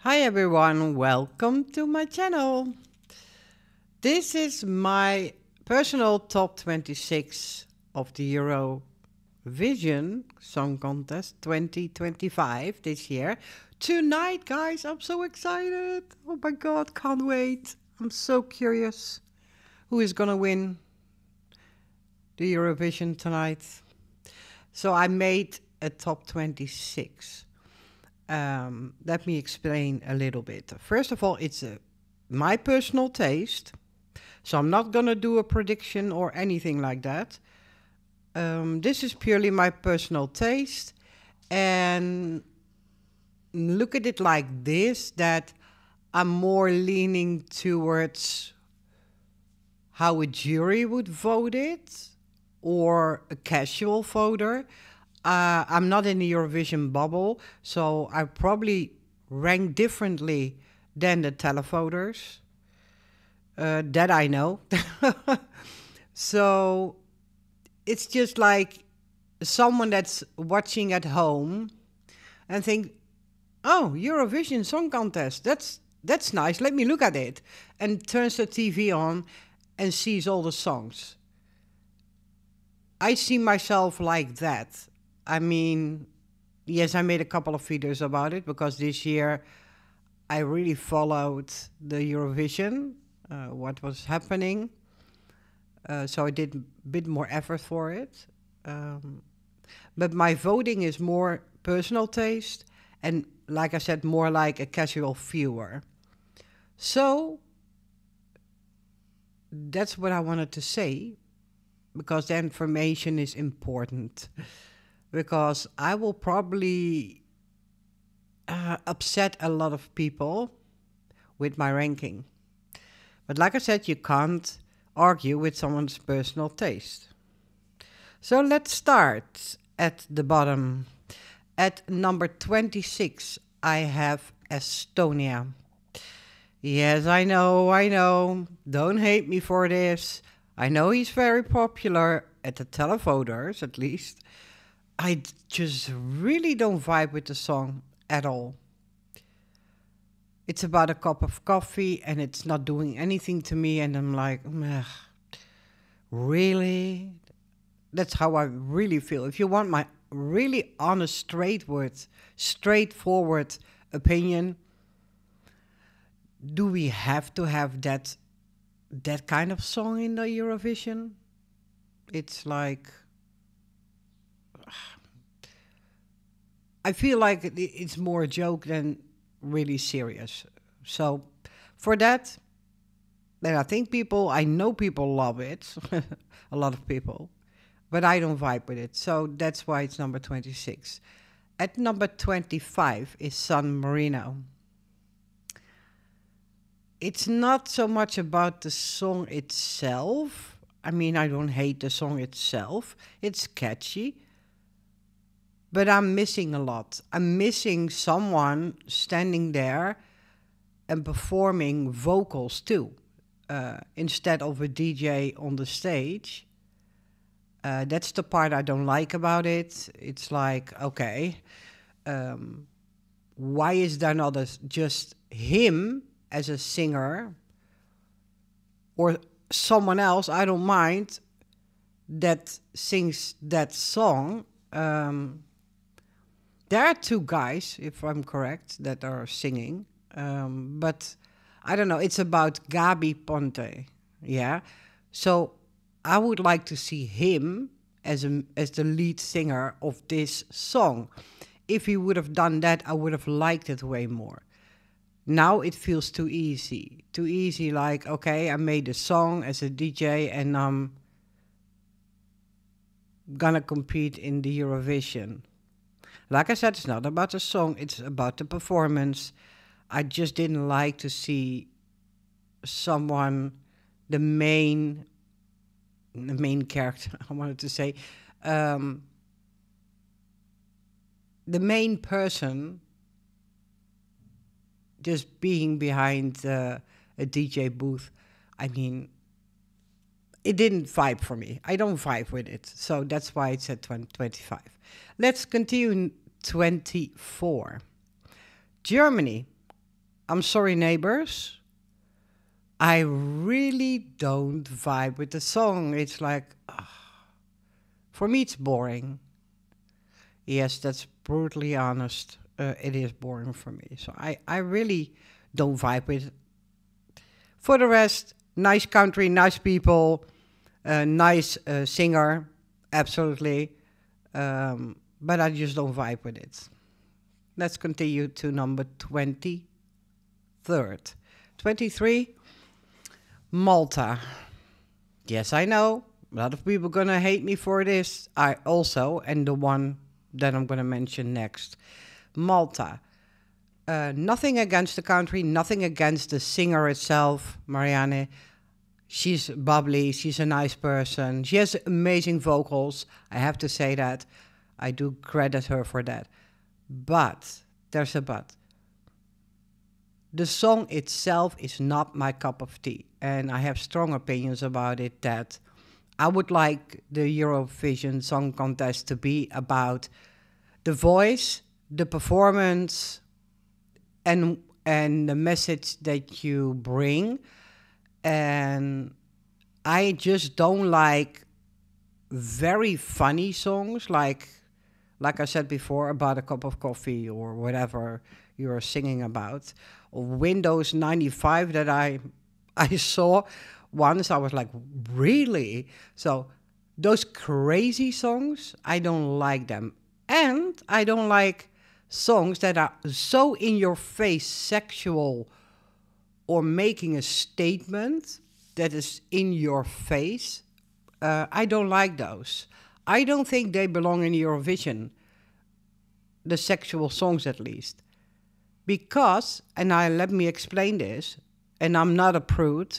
Hi everyone, welcome to my channel. This is my personal top 26 of the Eurovision Song Contest 2025 this year. Tonight, guys, I'm so excited. Oh my god, can't wait. I'm so curious who is gonna win the Eurovision tonight. So I made a top 26. Let me explain a little bit. First of all, it's my personal taste. So I'm not going to do a prediction or anything like that. This is purely my personal taste. And look at it like this, that I'm more leaning towards how a jury would vote it or a casual voter. I'm not in the Eurovision bubble, so I probably rank differently than the televoters. That I know. So it's just like someone that's watching at home and think, "Oh, Eurovision Song Contest. That's nice. Let me look at it," and turns the TV on and sees all the songs. I see myself like that. I mean, yes, I made a couple of videos about it because this year I really followed the Eurovision, what was happening. So I did a bit more effort for it. Um, but my voting is more personal taste and, like I said, more like a casual viewer. So that's what I wanted to say because the information is important. Because I will probably upset a lot of people with my ranking. But like I said, you can't argue with someone's personal taste. So let's start at the bottom. At number 26, I have Estonia. Yes, I know, I know. Don't hate me for this. I know he's very popular at the televoters, at least. Just really don't vibe with the song at all. It's about a cup of coffee and it's not doing anything to me, and I'm like, "Ugh, really?" That's how I really feel. If you want my really honest, straightforward opinion, do we have to have that kind of song in the Eurovision? It's like I feel like it's more a joke than really serious. So for that, then I know people love it, a lot of people, but I don't vibe with it. So that's why it's number 26. At number 25 is San Marino. It's not so much about the song itself. I mean, I don't hate the song itself. It's catchy. But I'm missing a lot. I'm missing someone standing there and performing vocals too, instead of a DJ on the stage. That's the part I don't like about it. It's like, okay, why is there not just him as a singer or someone else? I don't mind that sings that song. There are two guys, if I'm correct, that are singing. But I don't know. It's about Gabi Ponte. Yeah. So I would like to see him as the lead singer of this song. If he would have done that, I would have liked it way more. Now it feels too easy. Too easy, like, okay, I made a song as a DJ and I'm gonna compete in the Eurovision. Like I said, it's not about the song, it's about the performance. I just didn't like to see someone, the main character, I wanted to say, um, the main person just being behind a DJ booth. I mean, it didn't vibe for me. I don't vibe with it. So that's why it's at 25. Let's continue 24. Germany. I'm sorry, neighbors. I really don't vibe with the song. It's like, for me, it's boring. Yes, that's brutally honest. It is boring for me. So I really don't vibe with it. For the rest, nice country, nice people, nice singer, absolutely. But I just don't vibe with it. Let's continue to number 23rd. 23, Malta. Yes, I know. A lot of people gonna hate me for this. I also, and the one that I'm gonna mention next. Malta. Nothing against the country, nothing against the singer itself, Marianne. She's bubbly, she's a nice person. She has amazing vocals, I have to say that. I do credit her for that. But, there's a but. The song itself is not my cup of tea. And I have strong opinions about it that I would like the Eurovision Song Contest to be about the voice, the performance, and the message that you bring. And I just don't like very funny songs like I said before, about a cup of coffee or whatever you're singing about. Or Windows 95 that I saw once. I was like, really? So those crazy songs, I don't like them. And I don't like songs that are so in your face sexual or making a statement that is in your face. I don't like those. I don't think they belong in Eurovision, the sexual songs at least. Because, and let me explain this, and I'm not a prude,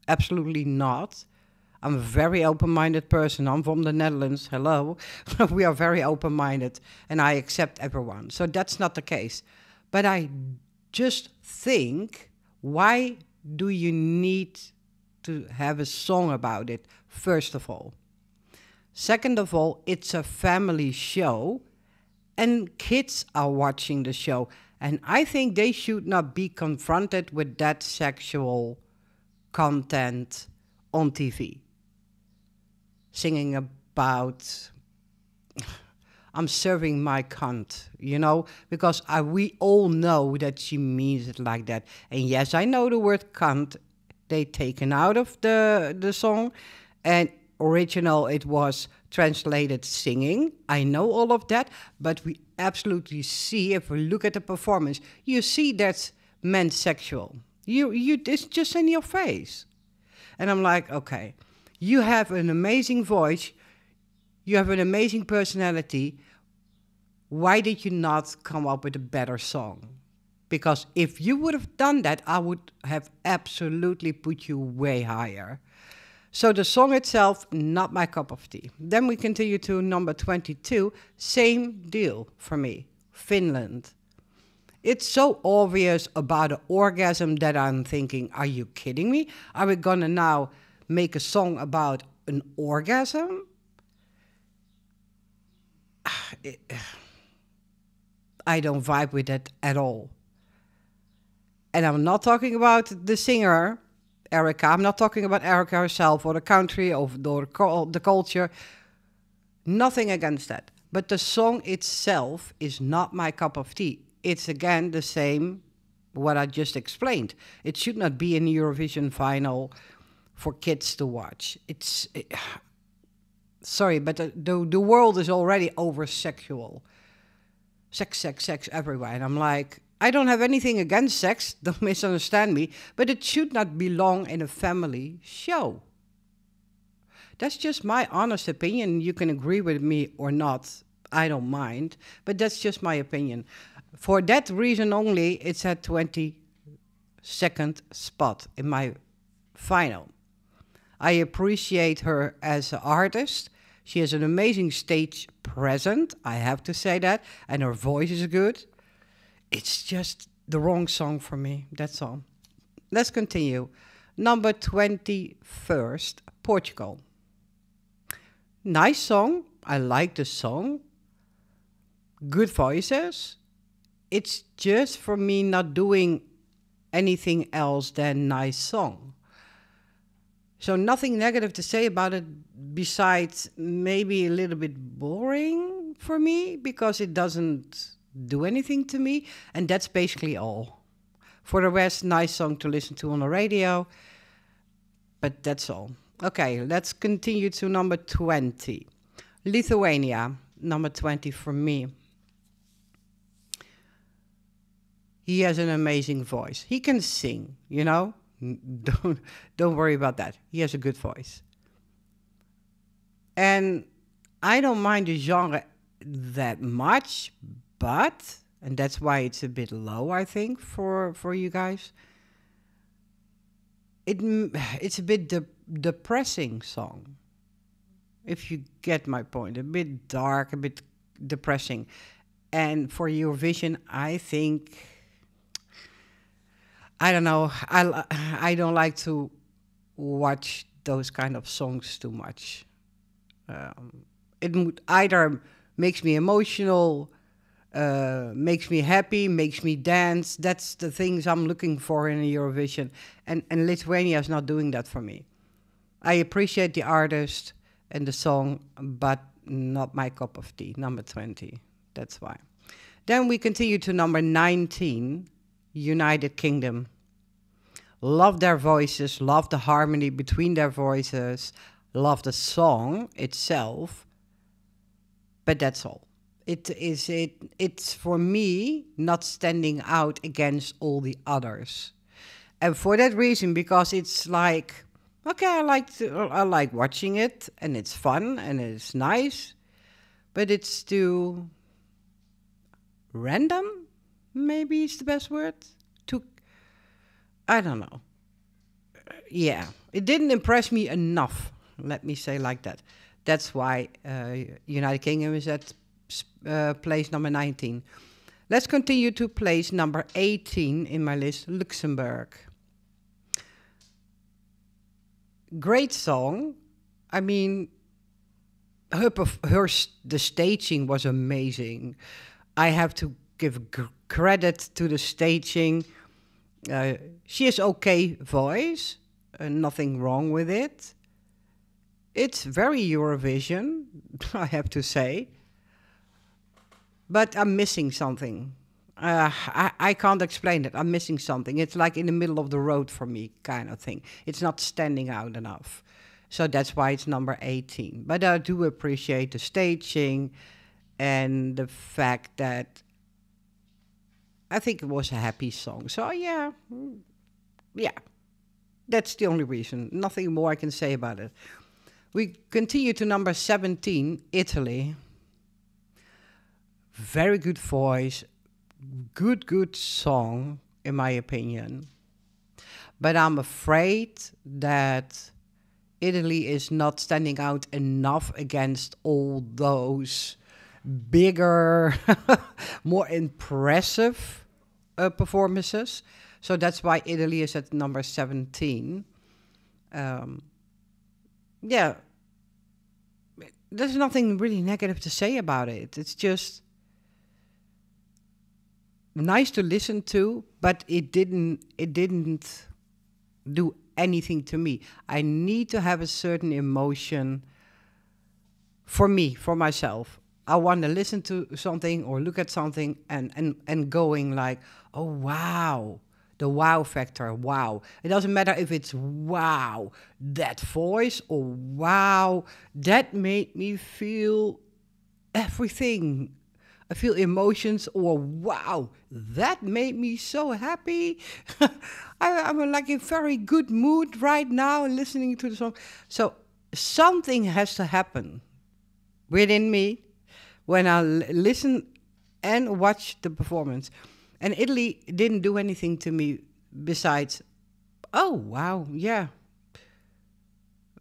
absolutely not. I'm a very open-minded person. I'm from the Netherlands, hello. We are very open-minded, and I accept everyone. So that's not the case. But I just think, why do you need to have a song about it, first of all? Second of all, it's a family show, and kids are watching the show. And I think they should not be confronted with that sexual content on TV. Singing about, I'm serving my cunt, you know, because we all know that she means it like that. And yes, I know the word cunt, they taken out of the song, and original it was translated singing. I know all of that, but we absolutely see, if we look at the performance, you see that's meant sexual. It's just in your face. And I'm like, okay, you have an amazing voice, you have an amazing personality. Why did you not come up with a better song? Because if you would have done that, I would have absolutely put you way higher. So the song itself, not my cup of tea. Then we continue to number 22, same deal for me, Finland. It's so obvious about an orgasm that I'm thinking, are you kidding me? Are we gonna now make a song about an orgasm? I don't vibe with that at all. And I'm not talking about the singer, Erica. I'm not talking about Erica herself or the country or the culture. Nothing against that. But the song itself is not my cup of tea. It's again the same what I just explained. It should not be in the Eurovision final for kids to watch. Sorry, but the world is already over-sexual. Sex, sex, sex everywhere. And I'm like, I don't have anything against sex, don't misunderstand me, but it should not belong in a family show. That's just my honest opinion. You can agree with me or not. I don't mind, but that's just my opinion. For that reason only, it's at 22nd spot in my final. I appreciate her as an artist. She has an amazing stage presence, I have to say that, and her voice is good. It's just the wrong song for me, that's all. Let's continue. Number 21st, Portugal. Nice song, I like the song. Good voices. It's just for me not doing anything else than nice song. So nothing negative to say about it besides maybe a little bit boring for me because it doesn't do anything to me. And that's basically all. For the rest, nice song to listen to on the radio. But that's all. Okay, let's continue to number 20. Lithuania, number 20 for me. He has an amazing voice. He can sing, you know? Don't worry about that. He has a good voice. And I don't mind the genre that much, but, and that's why it's a bit low, I think, for you guys. It's a bit depressing song, if you get my point. A bit dark, a bit depressing. And for Eurovision, I think, I don't know, I don't like to watch those kind of songs too much. It either makes me emotional, makes me happy, makes me dance. That's the things I'm looking for in a Eurovision. And Lithuania is not doing that for me. I appreciate the artist and the song, but not my cup of tea. Number 20. That's why. Then we continue to number 19, United Kingdom. Love their voices, love the harmony between their voices, love the song itself, but that's all. It's for me not standing out against all the others. And for that reason, because it's like, okay, I like watching it and it's fun and it's nice, but it's too random, maybe is the best word. I don't know. Yeah, it didn't impress me enough. Let me say like that. That's why United Kingdom is at place number 19. Let's continue to place number 18 in my list, Luxembourg. Great song. I mean, the staging was amazing. I have to give credit to the staging. She has okay voice, nothing wrong with it. It's very Eurovision, I have to say. But I'm missing something. I can't explain it. I'm missing something. It's like in the middle of the road for me, kind of thing. It's not standing out enough. So that's why it's number 18. But I do appreciate the staging and the fact that I think it was a happy song. So yeah, that's the only reason. Nothing more I can say about it. We continue to number 17, Italy. Very good voice, good song, in my opinion. But I'm afraid that Italy is not standing out enough against all those bigger, more impressive performances. So that's why Italy is at number 17. Yeah, there's nothing really negative to say about it. It's just nice to listen to, but it didn't do anything to me. I need to have a certain emotion for me, for myself. I want to listen to something or look at something and going like, oh, wow, the wow factor, wow. It doesn't matter if it's wow, that voice, or wow, that made me feel everything. I feel emotions, or wow, that made me so happy. I'm like in very good mood right now listening to the song. So something has to happen within me when I listen and watch the performance. And Italy didn't do anything to me besides, oh, wow, yeah.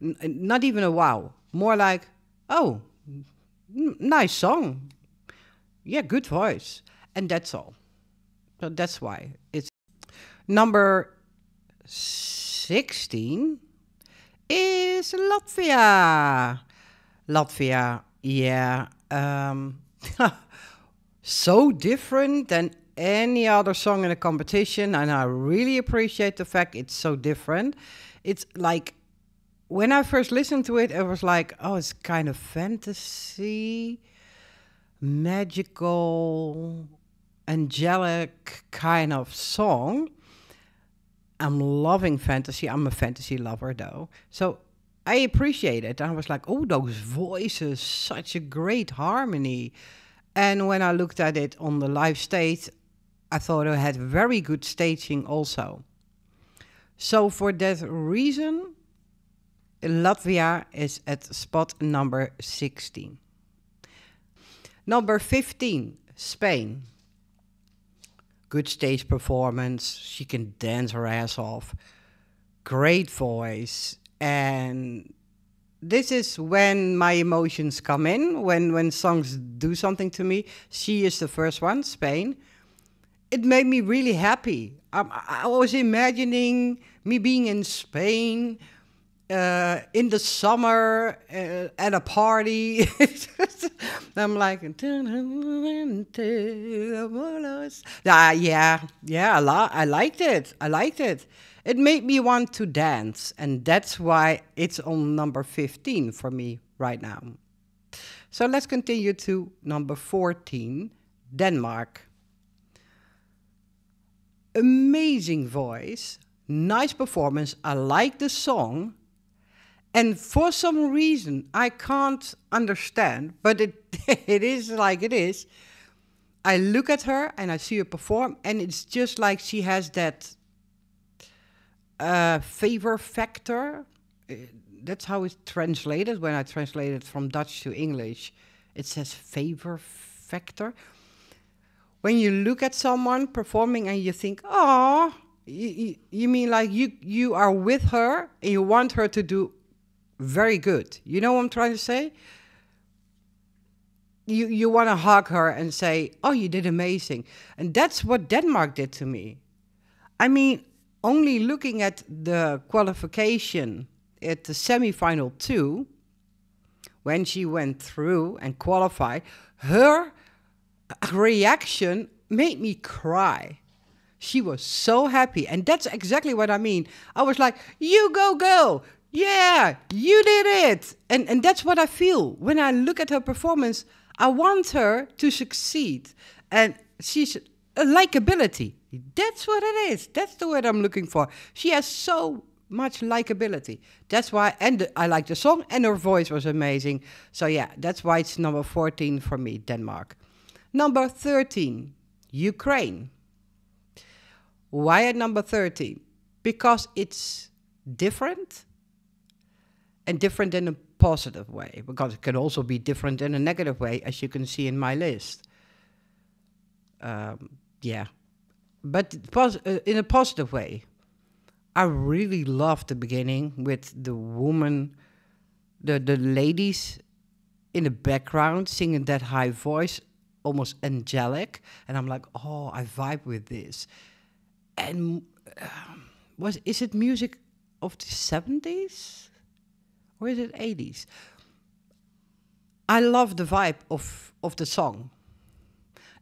Not even a wow. More like, oh, nice song. Yeah, good voice. And that's all. So that's why it's number 16 is Latvia. Latvia, yeah. So different than any other song in a competition, and I really appreciate the fact it's so different. It's like, when I first listened to it, it was like, oh, it's kind of fantasy, magical, angelic kind of song. I'm loving fantasy. I'm a fantasy lover, though. So I appreciate it. I was like, oh, those voices, such a great harmony. And when I looked at it on the live stage, I thought it had very good staging also. So for that reason, Latvia is at spot number 16. Number 15, Spain. Good stage performance. She can dance her ass off. Great voice. And this is when my emotions come in, when songs do something to me. She is the first one, Spain. It made me really happy. I was imagining me being in Spain in the summer at a party. I'm like, I liked it. I liked it. It made me want to dance, and that's why it's on number 15 for me right now. So let's continue to number 14, Denmark. Amazing voice, nice performance. I like the song. And for some reason, I can't understand, but it is like it is. I look at her and I see her perform, and it's just like she has that favor factor. That's how it's translated when I translate it from Dutch to English. It says favor factor. When you look at someone performing and you think, oh, you mean like you are with her and you want her to do very good. You know what I'm trying to say? You want to hug her and say, oh, you did amazing. And that's what Denmark did to me. I mean, only looking at the qualification at the semi-final 2, when she went through and qualified, her reaction made me cry. She was so happy. And that's exactly what I mean. I was like, you go, girl. Yeah, you did it. And that's what I feel. When I look at her performance, I want her to succeed. And she's a likability. That's what it is. That's the word I'm looking for. She has so much likability. That's why, and I like the song, and her voice was amazing. So yeah, that's why it's number 14 for me, Denmark. Number 13, Ukraine. Why at number 13? Because it's different, and different in a positive way, because it can also be different in a negative way, as you can see in my list. Yeah, but in a positive way. I really loved the beginning with the woman, the ladies in the background singing that high voice, almost angelic, and I'm like, oh, I vibe with this. And is it music of the 70s? Or is it 80s? I love the vibe of the song.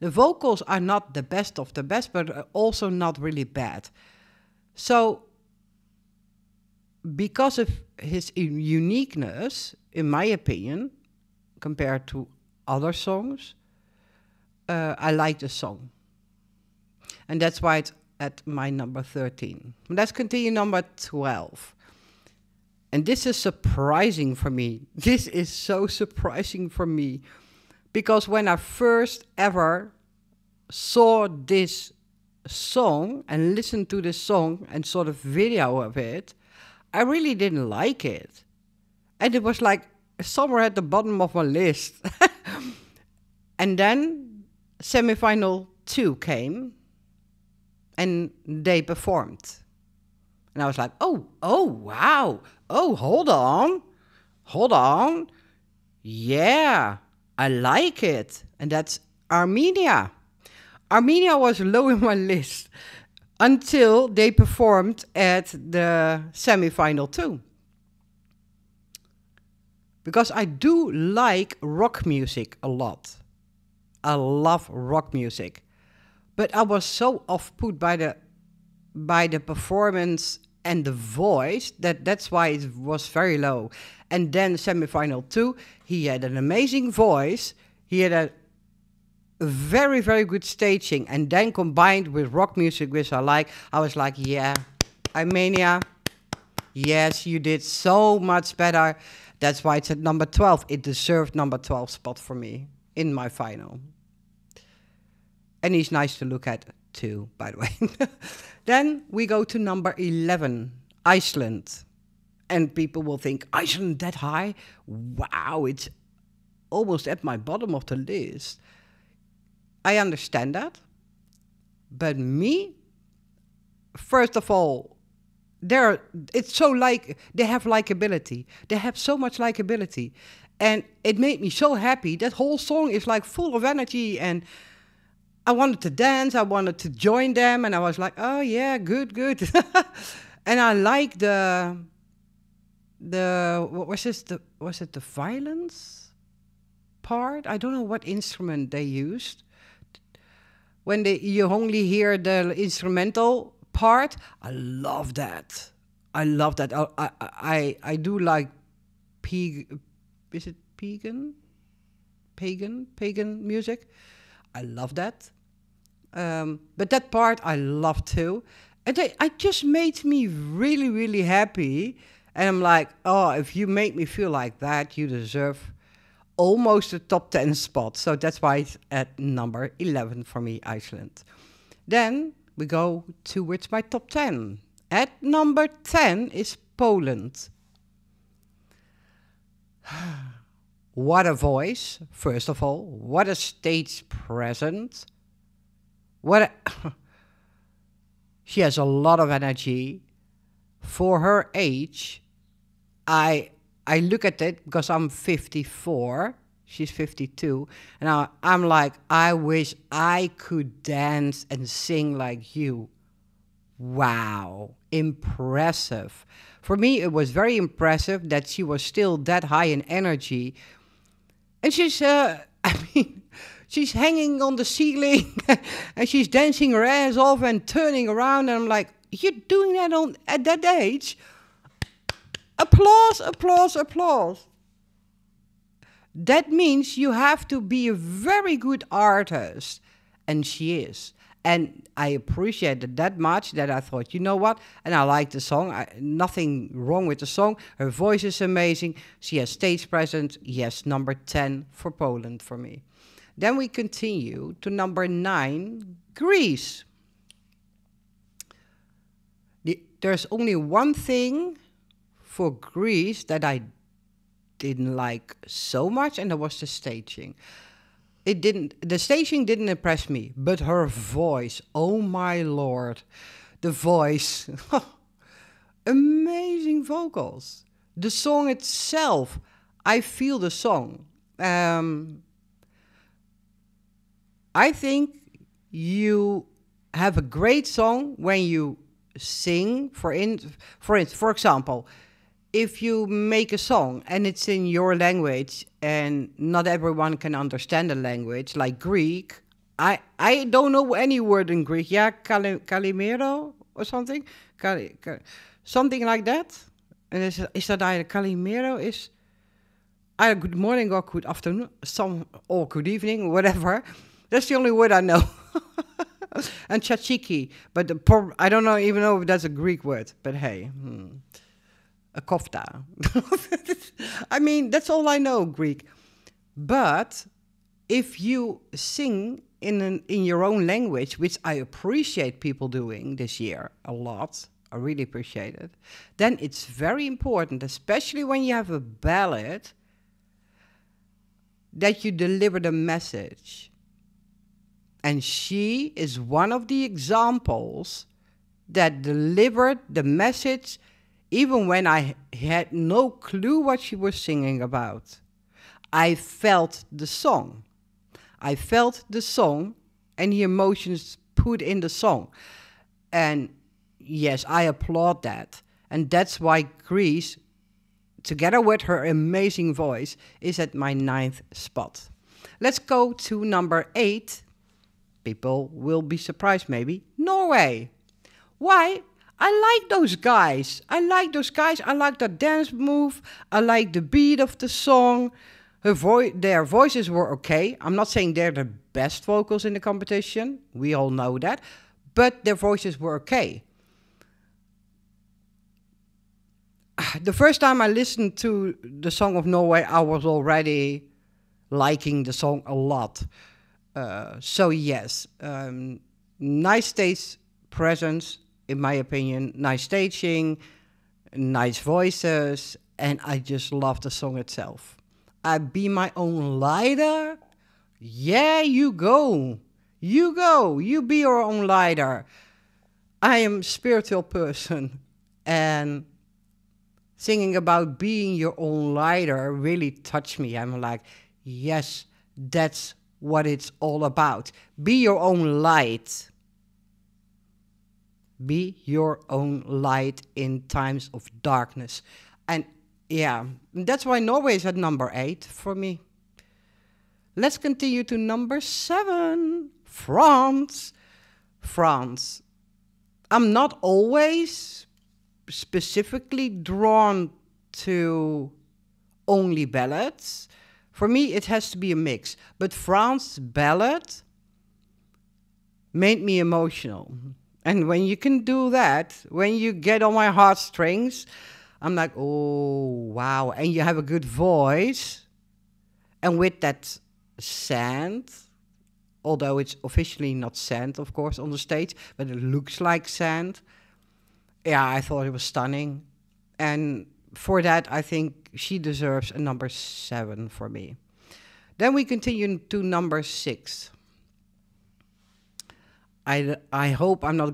The vocals are not the best of the best, but also not really bad. So, because of his uniqueness, in my opinion, compared to other songs, I like the song. And that's why it's at my number 13. Let's continue number 12. And this is surprising for me. This is so surprising for me. Because when I first ever saw this song and listened to this song and saw the video of it, I really didn't like it. And it was like somewhere at the bottom of my list. And then semifinal 2 came and they performed. And I was like, oh, wow. Oh, hold on. Yeah, I like it. And that's Armenia. Armenia was low in my list until they performed at the semi-final 2. Because I do like rock music a lot. I love rock music. But I was so off-put by the performance and the voice that's why it was very low. And then semifinal 2, he had an amazing voice. He had a very, very good staging. And then combined with rock music, which I was like, yeah, Armenia, yes, you did so much better. That's why it's at number 12. It deserved number 12 spot for me in my final. And he's nice to look at too, by the way. Then we go to number 11, Iceland. And people will think, Iceland that high? Wow, it's almost at my bottom of the list. I understand that. But me, first of all, it's so they have likability. They have so much likability. And it made me so happy. That whole song is like full of energy, and I wanted to dance, I wanted to join them, and I was like, oh yeah, good. And I like what was this? Was it the violence part? I don't know what instrument they used. When you only hear the instrumental part, I love that. I do like is it pagan music? I love that. But that part I love too. And it just made me really, really happy. And I'm like, oh, if you make me feel like that, you deserve almost a top 10 spot. So that's why it's at number 11 for me, Iceland. Then we go towards my top 10. At number 10 is Poland. What a voice, first of all. What a stage presence. She has a lot of energy. For her age, I look at it because I'm 54. She's 52. And I'm like, I wish I could dance and sing like you. Wow, impressive. For me, it was very impressive that she was still that high in energy. And she's hanging on the ceiling and she's dancing her ass off and turning around. And I'm like, you're doing that at that age? Applause, applause, applause. That means you have to be a very good artist. And she is. And I appreciated that much that I thought, you know what? And I like the song. Nothing wrong with the song. Her voice is amazing. She has stage presence. Yes, number 10 for Poland for me. Then we continue to number 9, Greece. There's only one thing for Greece that I didn't like so much, and that was the staging. The staging didn't impress me, but her voice, oh my lord, the voice, amazing vocals. The song itself, I feel the song. I think you have a great song when you sing, for example, if you make a song and it's in your language and not everyone can understand the language, like Greek, I don't know any word in Greek. Yeah, kalimero or something, something like that. And is that either kalimero is either good morning or good afternoon, or good evening, whatever. That's the only word I know. And tzatziki, but I don't even know if that's a Greek word. But hey. A kofta. I mean, that's all I know, Greek. But if you sing in your own language, which I appreciate people doing this year a lot, I really appreciate it, then it's very important, especially when you have a ballad, that you deliver the message. And she is one of the examples that delivered the message even when I had no clue what she was singing about. I felt the song. I felt the song and the emotions put in the song. And yes, I applaud that. And that's why Greece, together with her amazing voice, is at my 9th spot. Let's go to number 8. People will be surprised maybe. Norway. Why? I like those guys. I like those guys. I like the dance move. I like the beat of the song. Their voices were okay. I'm not saying they're the best vocals in the competition. We all know that. But their voices were okay. The first time I listened to the Song of Norway, I was already liking the song a lot. So yes, nice stage presence, in my opinion, nice staging, nice voices, and I just love the song itself. I be my own lighter. Yeah, you go. You go. You be your own lighter. I am a spiritual person, and singing about being your own lighter really touched me. I'm like, yes, that's what it's all about. Be your own light. Be your own light in times of darkness. And yeah, that's why Norway is at number 8 for me. Let's continue to number 7. France. France. I'm not always specifically drawn to only ballads. For me, it has to be a mix. But France's ballad made me emotional. And when you can do that, when you get on my heartstrings, I'm like, oh, wow. And you have a good voice. And with that sand, although it's officially not sand, of course, on the stage, but it looks like sand. Yeah, I thought it was stunning. And for that, I think she deserves a number 7 for me. Then we continue to number 6. I hope I'm not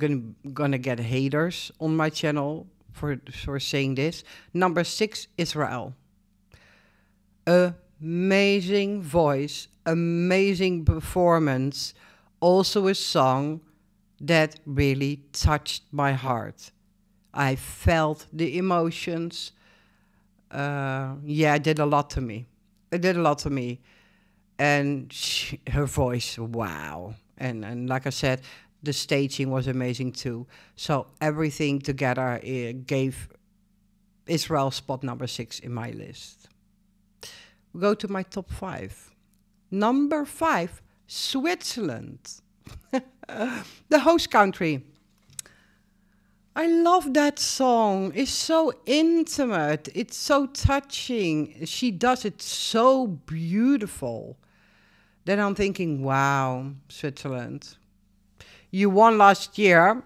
gonna get haters on my channel for saying this. Number 6, Israel. Amazing voice, amazing performance. Also a song that really touched my heart. I felt the emotions. Yeah, it did a lot to me. It did a lot to me. And her voice, wow. And like I said, the staging was amazing too. So everything together gave Israel spot number 6 in my list. We go to my top 5. Number 5, Switzerland. The host country. I love that song. It's so intimate. It's so touching. She does it so beautiful. Then I'm thinking, wow, Switzerland. You won last year.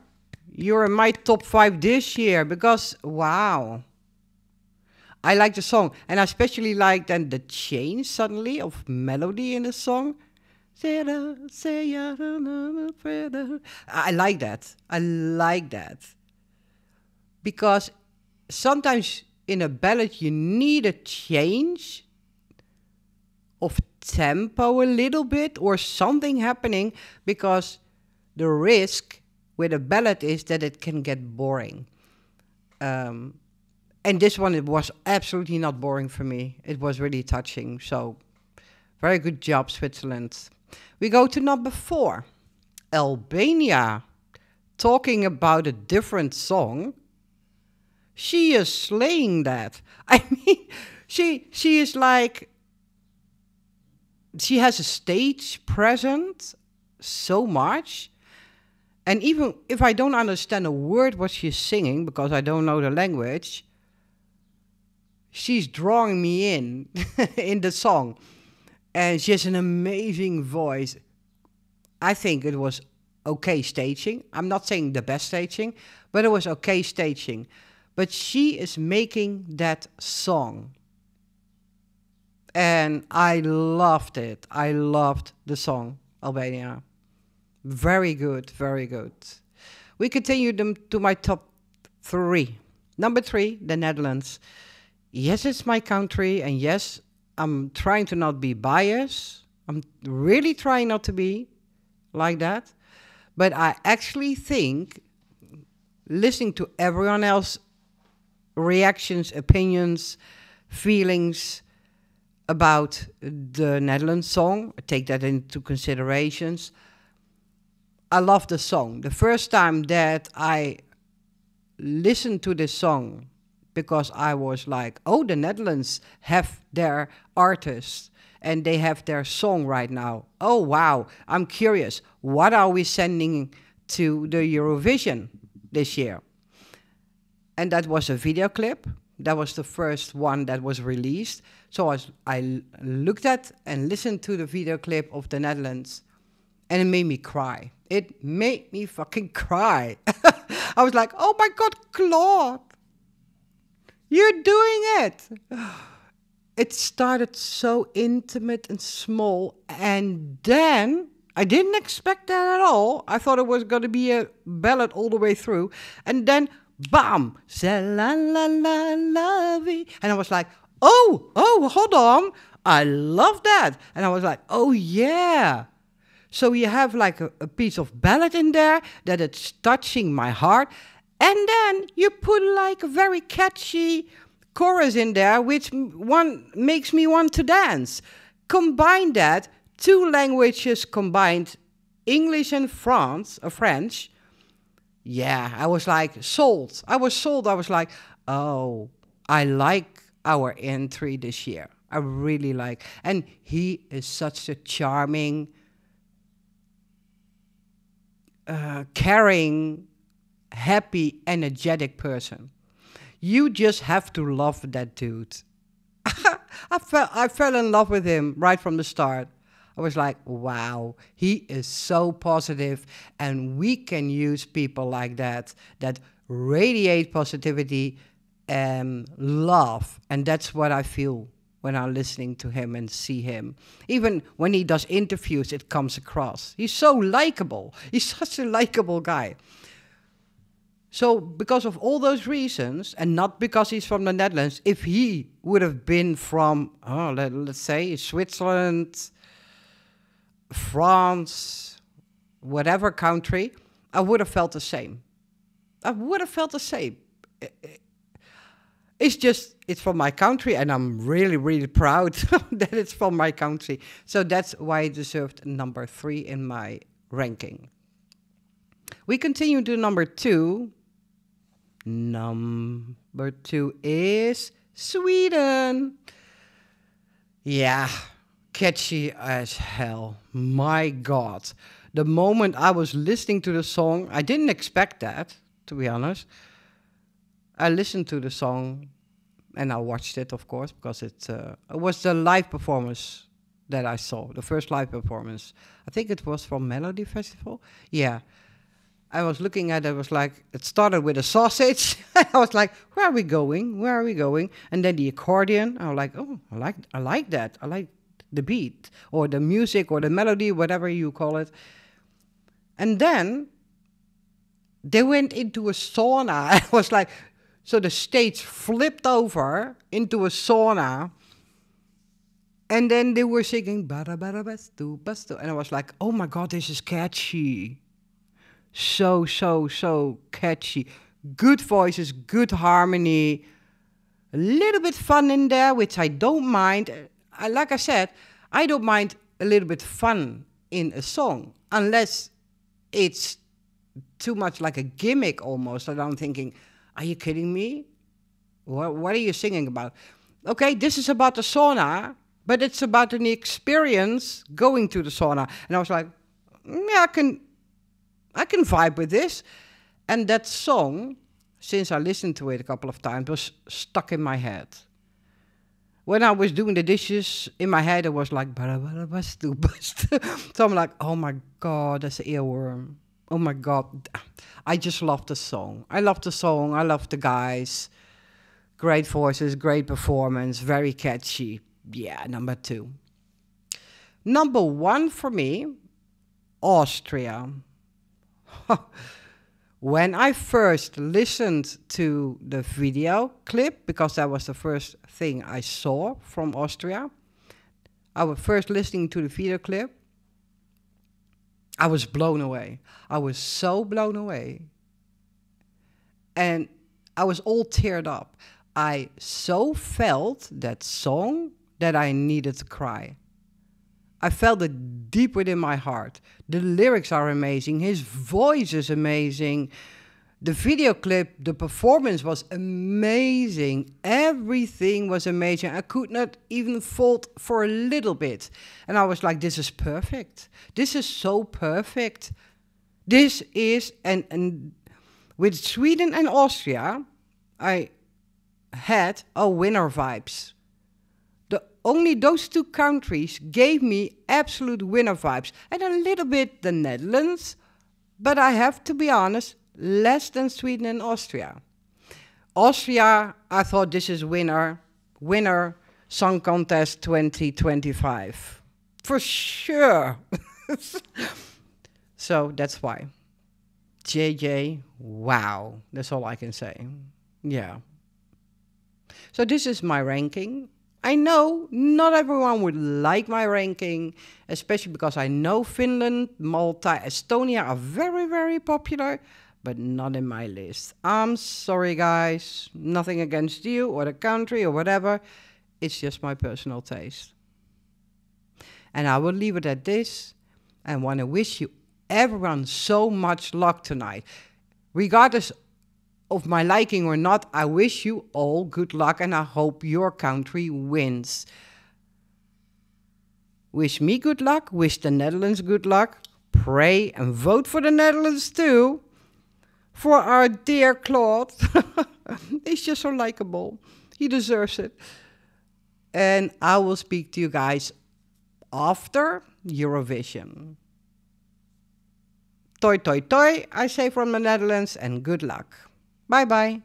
You're in my top 5 this year because, wow. I like the song. And I especially like then the change suddenly of melody in the song. I like that. I like that. Because sometimes in a ballad you need a change of tempo a little bit or something happening, because the risk with a ballad is that it can get boring. And this one, it was absolutely not boring for me. It was really touching. So very good job, Switzerland. We go to number 4, Albania. Talking about a different song. She is slaying that. I mean, she is like, she has a stage presence so much. And even if I don't understand a word what she's singing, because I don't know the language, she's drawing me in the song. And she has an amazing voice. I think it was okay staging. I'm not saying the best staging, but it was okay staging. But she is making that song. And I loved it. I loved the song, Albania. Very good, very good. We continue them to my top 3. Number 3, the Netherlands. Yes, it's my country. And yes, I'm trying to not be biased. I'm really trying not to be like that. But I actually think, listening to everyone else, reactions, opinions, feelings about the Netherlands song, take that into considerations. I love the song. The first time that I listened to this song, because I was like, oh, the Netherlands have their artists and they have their song right now. Oh, wow. I'm curious. What are we sending to the Eurovision this year? And that was a video clip. That was the first one that was released. So I looked at and listened to the video clip of the Netherlands, and it made me cry. It made me fucking cry. I was like, oh my God, Claude, you're doing it. It started so intimate and small, and then I didn't expect that at all. I thought it was going to be a ballad all the way through, and then bam, la la la la vie. And I was like, oh, hold on, I love that. And I was like, oh yeah. So you have like a piece of ballad in there that it's touching my heart, and then you put like a very catchy chorus in there, which makes me want to dance. Combine that, two languages combined, English and French. Yeah, I was like sold. I was sold. I was like, oh, I like our entry this year. I really like. And he is such a charming, caring, happy, energetic person. You just have to love that dude. I fell in love with him right from the start. I was like, wow, he is so positive, and we can use people like that radiate positivity and love. And that's what I feel when I'm listening to him and see him. Even when he does interviews, it comes across. He's so likable. He's such a likable guy. So because of all those reasons, and not because he's from the Netherlands, if he would have been from, let's say, Switzerland, France, whatever country, I would have felt the same. I would have felt the same. It's from my country, and I'm really, really proud that it's from my country. So that's why it deserved number 3 in my ranking. We continue to number 2. Number 2 is Sweden. Yeah, catchy as hell. My God. The moment I was listening to the song, I didn't expect that, to be honest. I listened to the song and I watched it, of course, because it was the live performance that I saw, the first live performance. I think it was from Melody Festival. Yeah. I was looking at it, was like, it started with a sausage. I was like, where are we going? Where are we going? And then the accordion. I was like, oh, I like that. I like the beat or the music or the melody, whatever you call it. And then they went into a sauna. I was like, so the stage flipped over into a sauna. And then they were singing, Bara Bara Bastu Bastu. And I was like, oh my God, this is catchy. So catchy. Good voices, good harmony. A little bit fun in there, which I don't mind. Like I said, I don't mind a little bit fun in a song, unless it's too much like a gimmick almost. And I'm thinking, are you kidding me? What are you singing about? Okay, this is about the sauna, but it's about an experience going to the sauna. And I was like, yeah, I can vibe with this. And that song, since I listened to it a couple of times, was stuck in my head. When I was doing the dishes, in my head, it was like, so I'm like, oh my God, that's an earworm. Oh my God. I just love the song. I love the song. I love the guys. Great voices, great performance, very catchy. Yeah, number 2. Number 1 for me, Austria. When I first listened to the video clip, because that was the first thing I saw from Austria, I was first listening to the video clip, I was blown away. I was so blown away. And I was all teared up. I so felt that song that I needed to cry. I felt it deep within my heart. The lyrics are amazing. His voice is amazing. The video clip, the performance was amazing. Everything was amazing. I could not even fault for a little bit. And I was like, this is perfect. This is so perfect. This is, and with Sweden and Austria, I had winner vibes. Only those two countries gave me absolute winner vibes. And a little bit the Netherlands, but I have to be honest, less than Sweden and Austria. Austria, I thought this is winner Song Contest 2025. For sure. So that's why. JJ, wow. That's all I can say. Yeah. So this is my ranking. I know not everyone would like my ranking, especially because I know Finland, Malta, Estonia are very, very popular, but not in my list. I'm sorry, guys. Nothing against you or the country or whatever. It's just my personal taste. And I will leave it at this and want to wish you everyone so much luck tonight. Regardless of my liking or not, I wish you all good luck and I hope your country wins. Wish me good luck, wish the Netherlands good luck. Pray and vote for the Netherlands too. For our dear Claude. He's just so likable. He deserves it. And I will speak to you guys after Eurovision. Toi toi toi, I say from the Netherlands, and good luck. Bye bye.